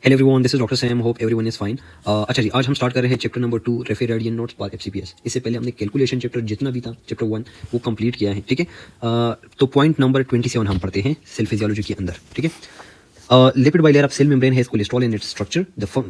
Hello everyone, this is doctor Sam, hope everyone is fine. अच्छा जी, आज हम स्टार्ट कर रहे हैं चैप्टर नंबर 2 रेफरेडियन नोट्स बाय एफसीपीएस। इससे पहले हमने कैलकुलेशन चैप्टर जितना भी था चैप्टर 1 वो कंप्लीट किया है, ठीक है। तो पॉइंट नंबर 27 हम पढ़ते हैं सेल फिजियोलॉजी के अंदर, ठीक है। Lipid bilayer of cell membrane has cholesterol in its structure.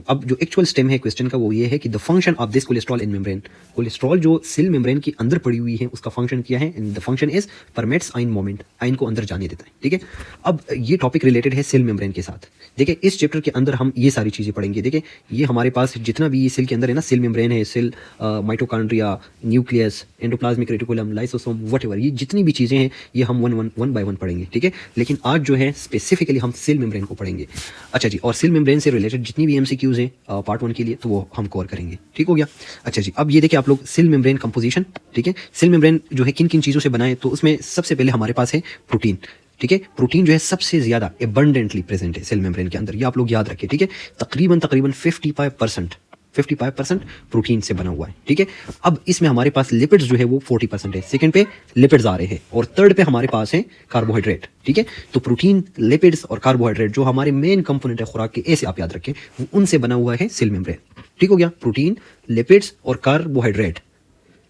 अब जो एक्चुअल स्टेम है क्वेश्चन का वो ये है कि the function of this cholesterol in membrane, cholesterol जो सेल मेम्ब्रेन के अंदर पड़ी हुई है उसका फंक्शन क्या है, the function is permits ion movement, ion को अंदर जाने देता है, ठीक है। अब ये टॉपिक रिलेटेड है सेल मेम्ब्रेन के साथ। देखिए इस चैप्टर के अंदर हम ये सारी चीज़ें पढ़ेंगे। देखिए ये हमारे पास जितना भी ये सेल के अंदर है ना, सेल मेम्ब्रेन है, cell mitochondria, nucleus, endoplasmic reticulum, lysosome, whatever, ये जितनी भी चीज़ें हैं ये हम वन बाय वन पढ़ेंगे, ठीक है। लेकिन आज जो है स्पेसिफिकली हम सेल मेम्ब्रेन को पढ़ेंगे। अच्छा जी, और सेल मेम्ब्रेन से रिलेटेड जितनी भी एमसीक्यूज हैं पार्ट 1 के लिए तो वो हम कवर करेंगे, ठीक हो गया। अच्छा जी, अब ये देखिए आप लोग सेल मेम्ब्रेन कंपोजिशन, ठीक है। सेल मेम्ब्रेन जो है किन किन चीज़ों से बना है, तो उसमें सबसे पहले हमारे पास है प्रोटीन, ठीक है। प्रोटीन जो है सबसे ज्यादा एबंडेंटली प्रेजेंट है सेल मेम्ब्रेन के अंदर, ये आप लोग याद रखिए, ठीक है। तकरीबन 55% प्रोटीन से बना हुआ है, ठीक है। अब इसमें हमारे पास लिपिड्स जो है वो 40% है, सेकंड पे लिपिड्स आ रहे हैं और थर्ड पे हमारे पास है कार्बोहाइड्रेट, ठीक है। तो प्रोटीन, लिपिड्स और कार्बोहाइड्रेट जो हमारे मेन कंपोनेंट है खुराक के, ऐसे आप याद रखें, उनसे बना हुआ है सेल मेम्ब्रेन, ठीक हो गया। प्रोटीन, लिपिड्स और कार्बोहाइड्रेट,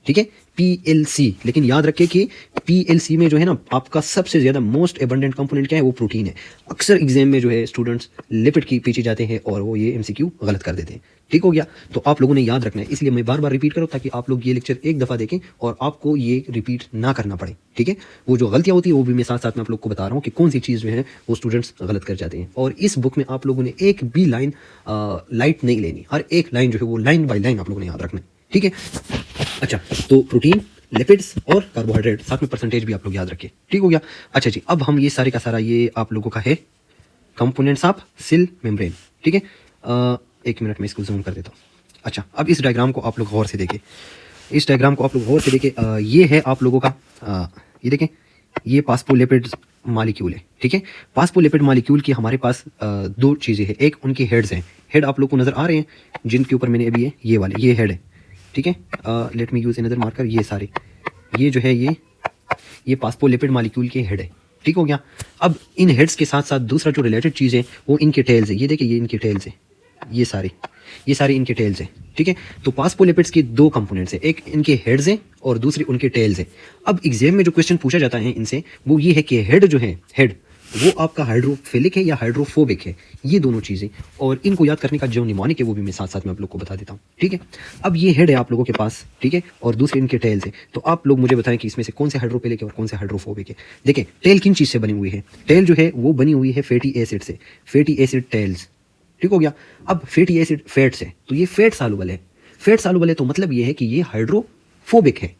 ठीक है, PLC। लेकिन याद रखिए कि PLC में जो है ना आपका सबसे ज्यादा मोस्ट एबंडेंट कंपोनेंट क्या है, वो प्रोटीन है। अक्सर एग्जाम में जो है स्टूडेंट्स लिपिड की पीछे जाते हैं और वो ये MCQ गलत कर देते हैं, ठीक हो गया। तो आप लोगों ने याद रखना है, इसलिए मैं बार बार रिपीट करूँ ताकि आप लोग ये लेक्चर एक दफा देखें और आपको ये रिपीट ना करना पड़े, ठीक है। वो जो गलतियां होती है वो भी मैं साथ साथ में आप लोग को बता रहा हूँ कि कौन सी चीज़ जो है वो स्टूडेंट्स गलत कर जाते हैं। और इस बुक में आप लोगों ने एक भी लाइन लाइट नहीं लेनी, हर एक लाइन जो है वो लाइन बाय लाइन आप लोगों ने याद रखना है, ठीक है। अच्छा, तो प्रोटीन, लिपिड्स और कार्बोहाइड्रेट, साथ में परसेंटेज भी आप लोग याद रखिए, ठीक हो गया। अच्छा जी, अब हम ये सारे का सारा ये आप लोगों का है कंपोनेंट्स ऑफ सेल मेम्ब्रेन, ठीक है। एक मिनट में इसको जूम कर देता हूँ। अच्छा, अब इस डायग्राम को आप लोग गौर से देखिए, इस डायग्राम को आप लोग गौर से देखिए। ये है आप लोगों का ये देखें, ये फास्फोलिपिड मॉलिक्यूल है, ठीक है। फास्फोलिपिड मॉलिक्यूल की हमारे पास दो चीज़ें हैं, एक उनके हेड्स हैं, हेड आप लोग को नजर आ रहे हैं जिनके ऊपर मैंने अभी ये वाले ये हेड है, ठीक है। Let me use another marker, ये सारे ये जो है ये फास्फोलिपिड मॉलिक्यूल के हेड है, ठीक हो गया। अब इन हेड्स के साथ साथ दूसरा जो रिलेटेड चीज़ है वो इनके टेल्स है, ये देखिए ये इनके टेल्स है, ये सारे इनके टेल्स हैं, ठीक है। तो फास्फोलिपिड्स के दो कंपोनेंट्स हैं, एक इनके हेड्स हैं और दूसरे उनके टेल्स हैं। अब एग्जाम में जो क्वेश्चन पूछा जाता है इनसे वो ये है कि हेड जो है, हेड वो आपका हाइड्रोफिलिक है या हाइड्रोफोबिक है, ये दोनों चीज़ें, और इनको याद करने का जो निमोनिक है वो भी मैं साथ साथ में आप लोग को बता देता हूँ, ठीक है। अब ये हेड है आप लोगों के पास, ठीक है, और दूसरे इनके टेल्स है। तो आप लोग मुझे बताएं कि इसमें से कौन से हाइड्रोफिलिक है और कौन से हाइड्रोफोबिक है। देखिए टेल किन चीज़ से बनी हुई है, टेल जो है वो बनी हुई है फैटी एसिड से, फैटी एसिड टेल्स, ठीक हो गया। अब फैटी एसिड फैट्स है तो ये फैट सालुबल है, फैट सालुबल है तो मतलब ये है कि ये हाइड्रोफोबिक है।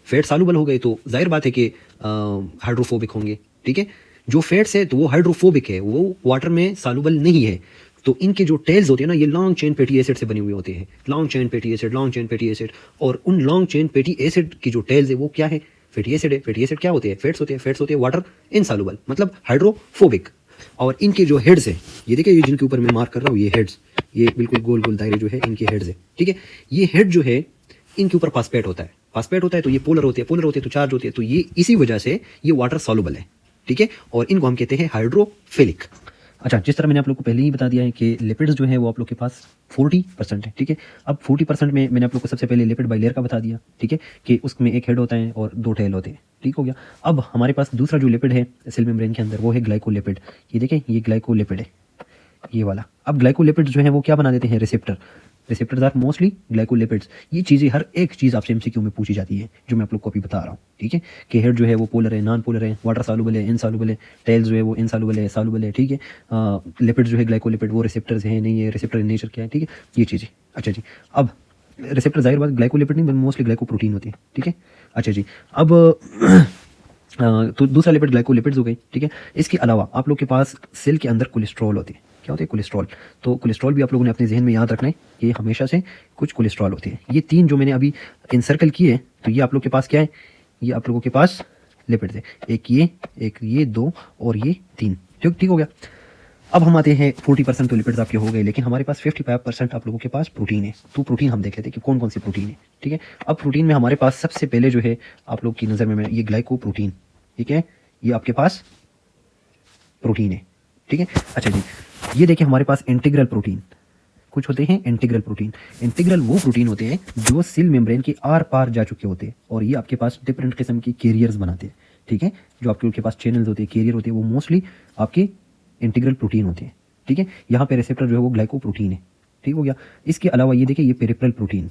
फैट सालुबल हो गए तो जाहिर बात है कि हाइड्रोफोबिक होंगे, ठीक है। जो फैट्स है तो वो हाइड्रोफोबिक है, वो वाटर में सालुबल नहीं है। तो इनके जो टेल्स होते हैं ना ये लॉन्ग चेन फैटी एसिड से बने हुए होते हैं, long chain fatty acid, long chain fatty acid. और उन लॉन्ग चेन फैटी एसिड की जो टेल्स है वो क्या है, फैटी एसिड है। फैटी एसिड क्या होते हैं, फैट्स होते हैं, फैट्स होते हैं वाटर इनसालुबल, मतलब हाइड्रोफोबिक। और इनके जो हेड्स है, ये देखिए ये जिनके ऊपर मैं मार्क कर रहा हूँ, ये हेड्स, ये बिल्कुल गोल गोल दायरे जो है इनके हेड्स है, ठीक है। ये हेड जो है इनके ऊपर फास्फेट होता है, फास्फेट होता है तो ये पोलर होते हैं, पोलर होते हैं तो चार्ज होते हैं, तो ये इसी वजह से ये वाटर सॉल्युबल है, ठीक है। और इनको हम कहते हैं हाइड्रोफिलिक। अच्छा, जिस तरह मैंने आप लोग को पहले ही बता दिया है कि लिपिड्स जो है वो आप लोग के पास 40% है, ठीक है। अब 40% में मैंने आप लोग को सबसे पहले लिपिड बाइलेयर का बता दिया, ठीक है, कि उसमें एक हेड होता है और दो टेल होते हैं, ठीक हो गया। अब हमारे पास दूसरा जो लिपिड है सेल मेम्ब्रेन के अंदर वो है ग्लाइकोलिपिड, ये देखें ये ग्लाइकोलिपिड है, ये वाला। अब ग्लाइकोलिपिड्स जो है वो क्या बना देते हैं, receptor, receptors are mostly glycolipids. ये चीज़ें हर एक चीज़ आपसे MCQ में पूछी जाती है जो मैं आप लोग को अभी बता रहा हूँ, ठीक है। कि हेड जो है वो पोलर है, नॉन पोलर है, वाटर सॉल्युबल है, इनसॉल्युबल है, टेल्स जो है वो इनसॉल्युबल है, सॉल्युबल है, ठीक है। लिपिड जो है ग्लाइकोलिपिड वो रिसेप्टर्स है नहीं है, रिसेप्टर नेचर क्या है, ठीक है, ये चीज़ें। अच्छा जी, अब रिसेप्टर जाहिर बात ग्लाइकोलिपिड नहीं, मोस्टली ग्लाइकोप्रोटीन होती है, ठीक है। अच्छा जी, अब तो दूसरा लिपिड ग्लाइकोलिपिड्स हो गई, ठीक है। इसके अलावा आप लोग के पास सेल के अंदर कोलेस्ट्रॉल होती है, क्या होते हैं, कोलेस्ट्रॉल। तो कोलेस्ट्रॉल भी आप लोगों ने अपने जहन में याद रखना है कि हमेशा से कुछ कोलेस्ट्रॉल होती है। ये तीन जो मैंने अभी इनसर्कल किए हैं तो ये आप लोग के पास क्या है, ये आप लोगों के पास लिपिड है, एक ये दो और ये तीन, ठीक हो गया। अब हम आते हैं 40% तो लिपिड्स आपके हो गए, लेकिन हमारे पास 55% आप लोगों के पास प्रोटीन है। तो प्रोटीन हम देख लेते हैं कि कौन कौन सी प्रोटीन है, ठीक है। अब प्रोटीन में हमारे पास सबसे पहले जो है आप लोग की नज़र में ये ग्लाइकोप्रोटीन, ठीक है, ये आपके पास प्रोटीन है, ठीक है। अच्छा जी, ये देखिए हमारे पास इंटीग्रल प्रोटीन कुछ होते हैं। इंटीग्रल प्रोटीन, इंटीग्रल वो प्रोटीन होते हैं जो सेल मेम्ब्रेन के आर पार जा चुके होते हैं और ये आपके पास डिफरेंट किस्म की कैरियर्स बनाते हैं, ठीक है। जो आपके पास चैनल्स होते हैं, कैरियर होते हैं, वो मोस्टली आपके इंटीग्रल प्रोटीन होते हैं, ठीक है। यहाँ पे रिसेप्टर जो है वो ग्लाइकोप्रोटीन है, ठीक हो गया। इसके अलावा ये देखिए ये पेरिफेरल प्रोटीन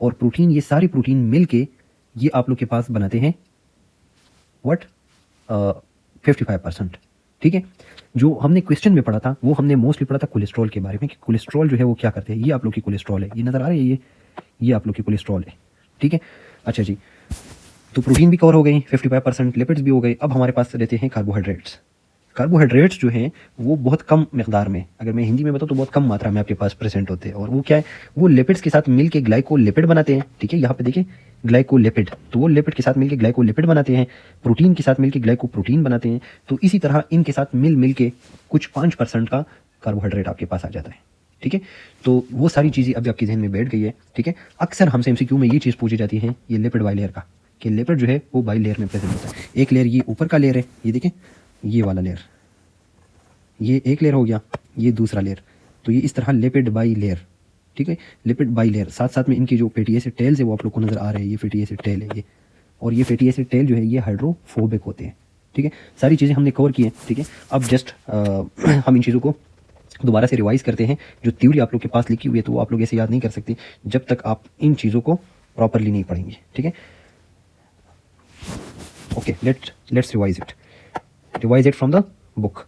और प्रोटीन, ये सारी प्रोटीन मिलके ये आप लोग के पास बनाते हैं व्हाट 55%, ठीक है। जो हमने क्वेश्चन में पढ़ा था वो हमने मोस्टली पढ़ा था कोलेस्ट्रॉल के बारे में कि कोलेस्ट्रॉल जो है वो क्या करते हैं। ये आप लोग की कोलेस्ट्रॉल है, ये नजर आ रही है, ये आप लोग की कोलेस्ट्रॉल है, ठीक है। अच्छा जी, तो प्रोटीन भी कवर हो गई, 55%, लिपिड्स भी हो गए। अब हमारे पास रहते हैं कार्बोहाइड्रेट्स। कार्बोहाइड्रेट्स जो हैं वो बहुत कम मिकदार में, अगर मैं हिंदी में बताऊँ तो बहुत कम मात्रा में आपके पास प्रेजेंट होते हैं और वो क्या है, वो लिपिड्स के साथ मिलके ग्लाइकोलिपिड बनाते हैं, ठीक है। यहाँ पे देखिए ग्लाइकोलिपिड, तो वो लिपिड के साथ मिलके ग्लाइकोलिपिड बनाते हैं, प्रोटीन के साथ मिलके ग्लाइकोप्रोटीन बनाते हैं। तो इसी तरह इनके साथ मिल के कुछ 5% का कार्बोहाइड्रेट आपके पास आ जाता है, ठीक है। तो वो सारी चीज़ें अभी आपके जहन में बैठ गई है, ठीक है। अक्सर हमसे एमसीक्यू में ये चीज़ पूछी जाती है, ये लिपिड बाई लेयर का, कि लिपिड जो है वो बाई लेयर में प्रेजेंट होता है। एक लेयर ये ऊपर का लेयर है, ये देखें ये वाला लेयर, ये एक लेयर हो गया, ये दूसरा लेयर, तो ये इस तरह लिपिड बाई लेयर, ठीक है। लिपिड बाई लेयर, साथ साथ में इनकी जो फैटी एसिड टेल्स है वो आप लोग को नजर आ रहे हैं, ये फैटी एसिड टेल है ये, और ये फैटी एसिड टेल जो है ये हाइड्रोफोबिक होते हैं, ठीक है। सारी चीज़ें हमने कवर की हैं, ठीक है। अब जस्ट हम इन चीज़ों को दोबारा से रिवाइज करते हैं। जो थ्योरी आप लोग के पास लिखी हुई है तो वो आप लोग ऐसे याद नहीं कर सकते जब तक आप इन चीज़ों को प्रॉपरली नहीं पढ़ेंगे, ठीक है। Okay, let's revise it from the book.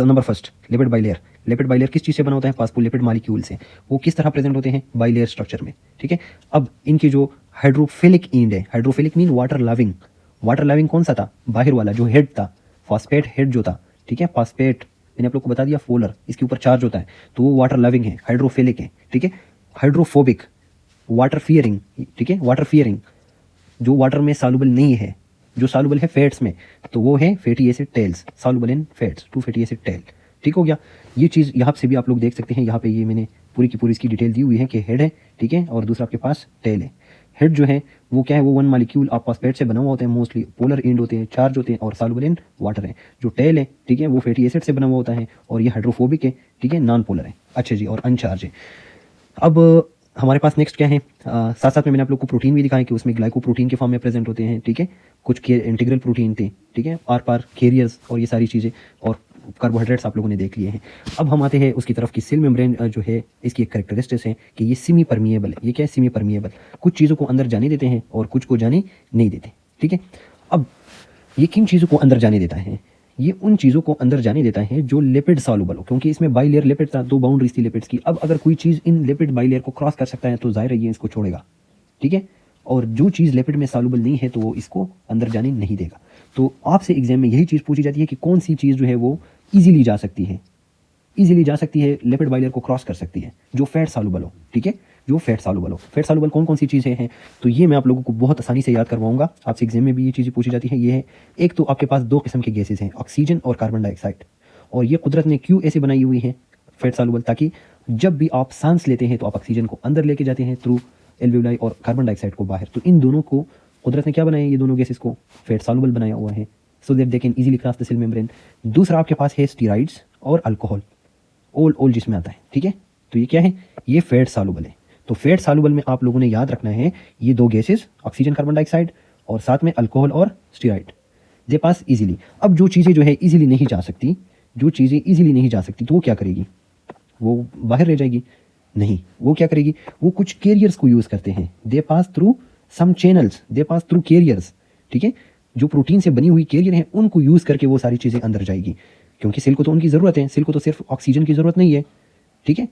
Number first, lipid by layer. Lipid by layer किस चीज़ से बना होता है? फास्फोलिपिड मॉलिक्यूल से। वो किस तरह प्रेजेंट होते हैं? बाई लेयर स्ट्रक्चर में, ठीक है। अब इनकी जो हाइड्रोफिलिक एंड है, hydrophilic mean water loving. Water loving कौन सा था? बाहर वाला जो हेड था, फॉस्फेट हेड जो था, ठीक है। फॉस्फेट मैंने आप लोग को बता दिया, फोलर, इसके ऊपर चार्ज होता है, तो वो वाटर लविंग है, हाइड्रोफिलिक है, ठीक है। हाइड्रोफोबिक, वाटर फियरिंग, ठीक है। वाटर फियरिंग जो वाटर में सॉल्युबल नहीं है, जो सॉल्युबल है फैट्स में, तो वो है fatty acid tails, soluble in fats, 2 fatty acid tail, ठीक हो गया। ये चीज़ यहाँ से भी आप लोग देख सकते हैं, यहाँ पे ये मैंने पूरी की पूरी इसकी डिटेल दी हुई है कि हेड है, ठीक है, और दूसरा आपके पास टेल है। हेड जो है वो क्या है? वो 1 मॉलिक्यूल ऑफ फॉस्फेट से बना हुआ होता है, मोस्टली पोलर एंड होते हैं, चार्ज होते हैं और सॉल्युबल इन वाटर है। जो टेल है, ठीक है, वो फैटी एसिड से बना हुआ होता है और ये हाइड्रोफोबिक है, ठीक है, नॉन पोलर है, अच्छा जी, और अनचार्ज है। अब हमारे पास नेक्स्ट क्या है? साथ साथ में मैंने आप लोग को प्रोटीन भी दिखाया कि उसमें ग्लाइकोप्रोटीन के फॉर्म में प्रेजेंट होते हैं, ठीक है। कुछ इंटीग्रल प्रोटीन थे, ठीक है, आर पार कैरियर्स और ये सारी चीज़ें, और कार्बोहाइड्रेट्स आप लोगों ने देख लिए हैं। अब हम आते हैं उसकी तरफ की सेल मेम्ब्रेन जो है इसकी एक कैरेक्टरिस्टिक्स है कि ये सेमी परमिएबल है। ये क्या है? सेमी परमिएबल, कुछ चीज़ों को अंदर जाने देते हैं और कुछ को जाने नहीं देते, ठीक है। अब ये किन चीज़ों को अंदर जाने देता है? ये उन चीज़ों को अंदर जाने देता है जो लिपिड सॉल्युबल हो, क्योंकि इसमें बाई लेयर लिपिड था, 2 बाउंड्रीज थी लिपिड्स की। अब अगर कोई चीज़ इन लिपिड बाई लेयर को क्रॉस कर सकता है तो जाहिर है ये इसको छोड़ेगा, ठीक है। और जो चीज़ लिपिड में सॉल्युबल नहीं है तो वो इसको अंदर जाने नहीं देगा। तो आपसे एग्जाम में यही चीज़ पूछी जाती है कि कौन सी चीज़ जो है वो ईजिली जा सकती है, ईजिली जा सकती है, लिपिड बाई लेयर को क्रॉस कर सकती है, जो फैट सॉल्युबल हो, ठीक है, जो फैट सॉल्युबल हो। फैट सॉल्युबल कौन कौन सी चीज़ें हैं? तो ये मैं आप लोगों को बहुत आसानी से याद करवाऊंगा, आपसे एग्जाम में भी ये चीज़ें पूछी जाती हैं। ये है, एक तो आपके पास 2 किस्म के गैसेज हैं, ऑक्सीजन और कार्बन डाइऑक्साइड, और ये कुदरत ने क्यों ऐसे बनाई हुई है फैट सॉल्युबल? ताकि जब भी आप सांस लेते हैं तो आप ऑक्सीजन को अंदर लेके जाते हैं थ्रू एल्वेओलाई और कार्बन डाइऑक्साइड को बाहर। तो इन दोनों को कुदरत ने क्या बनाया? ये दोनों गैसेज को फैट सॉल्युबल बनाया हुआ है, so that they can easily cross the cell membrane. दूसरा आपके पास है स्टीरॉइड्स और अल्कोहल, ओल जिसमें आता है, ठीक है। तो ये क्या है? ये फैट सॉल्युबल है। तो फैट सॉल्युबल में आप लोगों ने याद रखना है ये 2 गैसेस, ऑक्सीजन कार्बन डाइऑक्साइड, और साथ में अल्कोहल और स्टीरॉइड, दे पास इजीली। अब जो चीज़ें जो है इजीली नहीं जा सकती, जो चीज़ें इजीली नहीं जा सकती, तो वो क्या करेगी? वो बाहर रह जाएगी? नहीं, वो क्या करेगी? वो कुछ कैरियर्स को यूज़ करते हैं, दे पास थ्रू सम चैनल्स, दे पास थ्रू कैरियर्स, ठीक है। जो प्रोटीन से बनी हुई कैरियर हैं उनको यूज़ करके वो सारी चीज़ें अंदर जाएगी, क्योंकि सेल को तो उनकी ज़रूरत है, सेल को तो सिर्फ ऑक्सीजन की ज़रूरत नहीं है, ठीक है।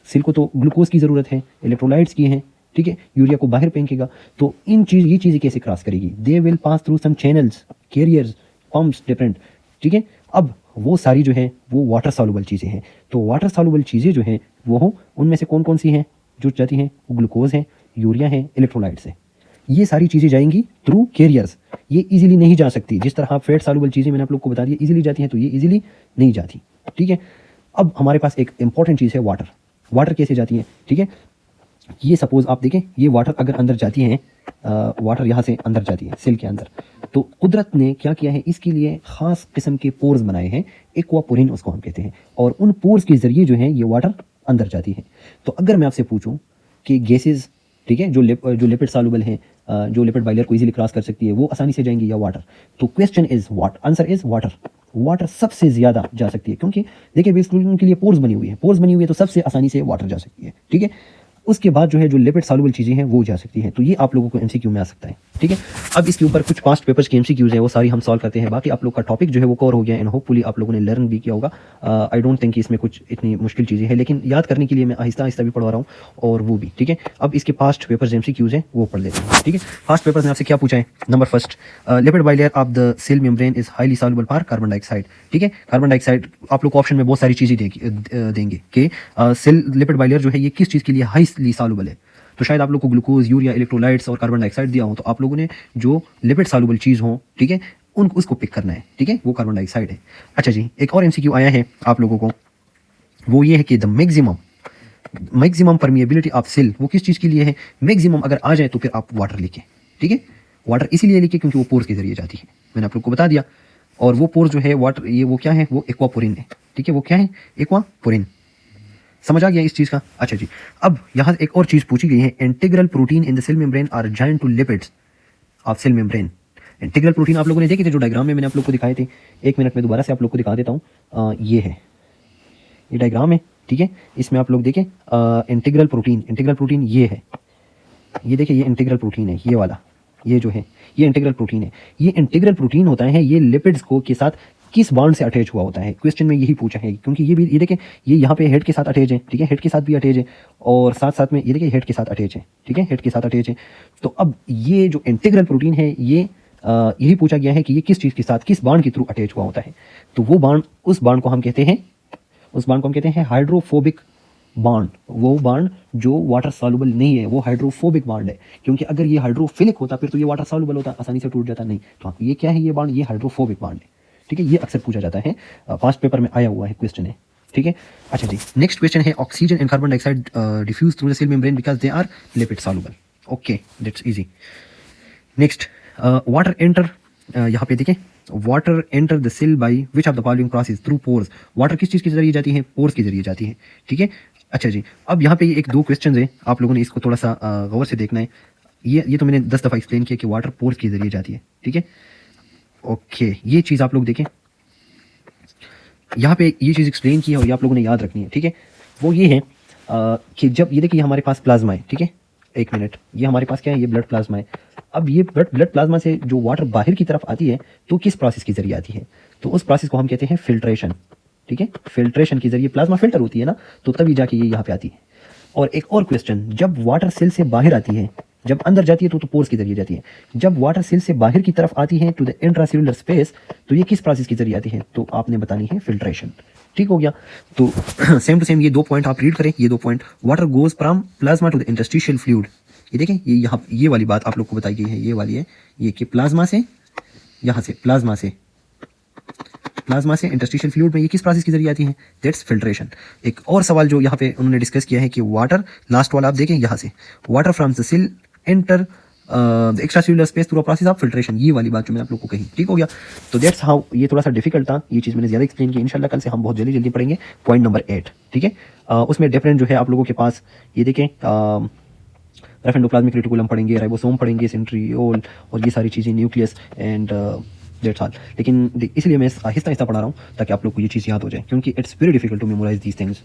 सेल को तो ग्लूकोज की ज़रूरत है, इलेक्ट्रोलाइट्स की हैं, ठीक है। यूरिया को बाहर फेंकेगा, तो ये चीज़ें कैसे क्रॉस करेगी? They will pass through some channels, carriers, pumps, different, ठीक है। अब वो सारी जो है वो वाटर सॉल्युबल चीज़ें हैं। तो वाटर सॉल्युबल चीज़ें जो हैं वो उनमें से कौन कौन सी हैं जो जाती हैं? वो ग्लूकोज है, यूरिया है, इलेक्ट्रोलाइट्स है। ये सारी चीज़ें जाएंगी थ्रू कैरियर्स, ये इजीली नहीं जा सकती। जिस तरह फैट सॉल्युबल चीज़ें मैंने आप लोग को बता दिया इजीली जाती हैं, तो ये इजीली नहीं जाती, ठीक है। अब हमारे पास एक इंपॉर्टेंट चीज़ है वाटर। वाटर कैसे जाती है, ठीक है। ये सपोज आप देखें, ये वाटर अगर अंदर जाती है, वाटर यहाँ से अंदर जाती है सेल के अंदर, तो कुदरत ने क्या किया है? इसके लिए ख़ास किस्म के पोर्स बनाए हैं एक्वापोरिन उसको हम कहते हैं, और उन पोर्स के ज़रिए जो है ये वाटर अंदर जाती है। तो अगर मैं आपसे पूछूं कि गैसेज, ठीक है, जो लिपिड सॉल्युबल हैं, जो लिपिड बाइलर को इजीली क्रॉस कर सकती है, वो आसानी से जाएंगी या वाटर, तो question is what, answer is water. Water सबसे ज़्यादा जा सकती है, क्योंकि देखिए बेसिकली उनके लिए पोर्स बनी हुई है, पोर्स बनी हुई है तो सबसे आसानी से वाटर जा सकती है, ठीक है। उसके बाद जो है जो लिपिड सॉल्युबल चीज़ें हैं वो जा सकती हैं। तो ये आप लोगों को एमसीक्यू में आ सकता है, ठीक है। अब इसके ऊपर कुछ पास्ट पेपर्स के एमसीक्यूज हैं, वो सारी हम सॉल्व करते हैं। बाकी आप लोग का टॉपिक जो है वो कवर हो गया एंड होपफुली आप लोगों ने लर्न भी किया होगा। आई डोंट थिंक कि इसमें कुछ इतनी मुश्किल चीज़ें हैं, लेकिन याद करने के लिए मैं आहिस्ता आहिस्ता भी पढ़वा रहा हूँ और वो भी, ठीक है। अब इसके पास्ट पेपर्स एमसीक्यूज हैं वो पढ़ लेते हैं, ठीक है। पास्ट पेपर्स ने आपसे क्या पूछा है? Number first, lipid bilayer of the cell membrane is highly soluble for carbon dioxide, ठीक है। कार्बन डाइऑक्साइड आप लोग को ऑप्शन में बहुत सारी चीज़ें देंगे कि सेल लिपिड बाइलेयर जो है ये किस चीज़ के लिए हाईली सॉल्युबल है। तो शायद आप लोग को ग्लूकोज, यूरिया, इलेक्ट्रोलाइट्स और कार्बन डाइऑक्साइड दिया हो, तो आप लोगों ने जो लिपिड सॉल्युबल चीज़ हो, ठीक है, उसको पिक करना है, ठीक है, वो कार्बन डाइऑक्साइड है। अच्छा जी, एक और एमसीक्यू आया है आप लोगों को, वो ये है कि the maximum permeability of cell वो किस चीज़ के लिए है? मैक्सिमम अगर आ जाए तो फिर आप वाटर लिखें, ठीक है। वाटर इसीलिए लिखे क्योंकि वो पोर्स के जरिए जाती है, मैंने आप लोग को बता दिया। और वो पोर्स जो है वाटर, ये वो क्या है? वो एक्वापोरिन है, ठीक है। वो क्या है? एक्वापोरिन। समझ आ गया इस चीज़ का? अच्छा जी, अब यहाँ एक और चीज़ पूछी गई है, integral protein in the cell membrane are joined to lipids of cell membrane. Integral protein आप लोगों ने देखे थे जो डायग्राम में मैंने आप लोग को दिखाए थे। एक मिनट में दोबारा से आप लोग को दिखा देता हूँ। ये है, ये डायग्राम है, ठीक है। इसमें आप लोग देखें इंटीग्रल प्रोटीन ये है, ये देखिए ये इंटीग्रल प्रोटीन है, ये वाला, ये जो है ये इंटीग्रल प्रोटीन है। ये इंटीग्रल प्रोटीन होता है, ये लिपिड्स को के साथ किस बॉन्ड से अटैच हुआ होता है? क्वेश्चन में यही पूछा है, क्योंकि ये भी, ये देखें ये यहाँ पे हेड के साथ अटैच है, ठीक है, हेड के साथ भी अटैच है, और साथ साथ में ये देखिए हेड के साथ अटैच है, ठीक है, हेड के साथ अटैच है। तो अब ये जो इंटीग्रल प्रोटीन है ये यही पूछा गया है कि ये किस चीज़ के साथ, किस बॉन्ड के थ्रू अटैच हुआ होता है। तो वो बॉन्ड, उस बॉन्ड को हम कहते हैं हाइड्रोफोबिक बॉन्ड। वो बॉन्ड जो वाटर सॉल्युबल नहीं है वो हाइड्रोफोबिक बॉन्ड है, क्योंकि अगर ये हाइड्रोफिलिक होता फिर तो ये वाटर सॉल्युबल होता, आसानी से टूट जाता नहीं। तो ये क्या है? ये बॉन्ड, ये हाइड्रोफोबिक बॉन्ड है, ठीक है। ये अक्सर पूछा जाता है, पास्ट पेपर में आया हुआ है, क्वेश्चन है, ठीक है। अच्छा जी, नेक्स्ट क्वेश्चन है, oxygen and carbon dioxide diffuse through the cell membrane because they are lipid soluble. Okay, that's easy. Next, water enter, यहाँ पे देखें, water enter the cell by which of the following process? Through pores. Water किस चीज़ के जरिए जाती है? Pores के जरिए जाती है, ठीक है। अच्छा जी, अब यहाँ पे एक दो क्वेश्चन है, आप लोगों ने इसको थोड़ा सा गौर से देखना है। ये तो मैंने 10 दफ़ा एक्सप्लेन किया कि वाटर पोर्स के जरिए जाती है, ठीक है। ओके, ये चीज़ आप लोग देखें, यहाँ पे ये चीज़ एक्सप्लेन की है और ये आप लोगों ने याद रखनी है, ठीक है। वो ये है कि जब ये देखिए हमारे पास प्लाज्मा है, ठीक है, एक मिनट, ये हमारे पास क्या है? ये ब्लड प्लाज्मा है। अब ये ब्लड प्लाज्मा से जो वाटर बाहर की तरफ आती है तो किस प्रोसेस के जरिए आती है? तो उस प्रोसेस को हम कहते हैं फिल्ट्रेशन, ठीक है। फिल्ट्रेशन के जरिए प्लाज्मा फिल्टर होती है ना, तो तभी जाके ये यहाँ पे आती है। और एक और क्वेश्चन, जब वाटर सेल से बाहर आती है, जब अंदर जाती है तो पोर्स के जरिए जाती है, जब वाटर सेल से बाहर की तरफ आती है टू द इंट्रासेल्युलर स्पेस, तो ये किस प्रोसेस के जरिए आती है? तो आपने बतानी है फिल्ट्रेशन, ठीक हो गया। तो सेम टू सेम ये दो पॉइंट आप रीड करें, ये दो point, water goes from plasma to the interstitial fluid. ये देखें, ये यहाँ ये वाली बात आप लोग को बताई गई है, ये वाली है, ये कि प्लाज्मा से, यहाँ से प्लाज्मा से इंटरस्टिशियल फ्लूइड में ये किस प्रोसेस के जरिए आती है? That's filtration. एक और सवाल जो यहाँ पे उन्होंने डिस्कस किया है कि वाटर, लास्ट वाला आप देखें यहाँ से, water from the cell enter extracellular space through process of filtration, ये वाली बात जो मैंने आप लोग को कही, ठीक हो गया। तो दैट्स हाउ, ये थोड़ा सा डिफिकल्ट था, ये चीज़ मैंने ज़्यादा एक्सप्लेन की। इंशाल्लाह कल से हम बहुत जल्दी पढ़ेंगे पॉइंट नंबर 8, ठीक है। उसमें डिफरेंट जो है आप लोगों के पास, ये देखें, रफ एंडोप्लाज्मिक रेटिकुलम पढ़ेंगे, राइबोसोम पढ़ेंगे, सेंट्रियोल और ये सारी चीज़ें, न्यूक्लियस एंड दैट्स ऑल। लेकिन इसलिए मैं आहिस्ता आहिस्ता पढ़ा रहा हूँ ताकि आप लोग को ये चीज़ याद हो जाए, क्योंकि it's very difficult to memorise these things.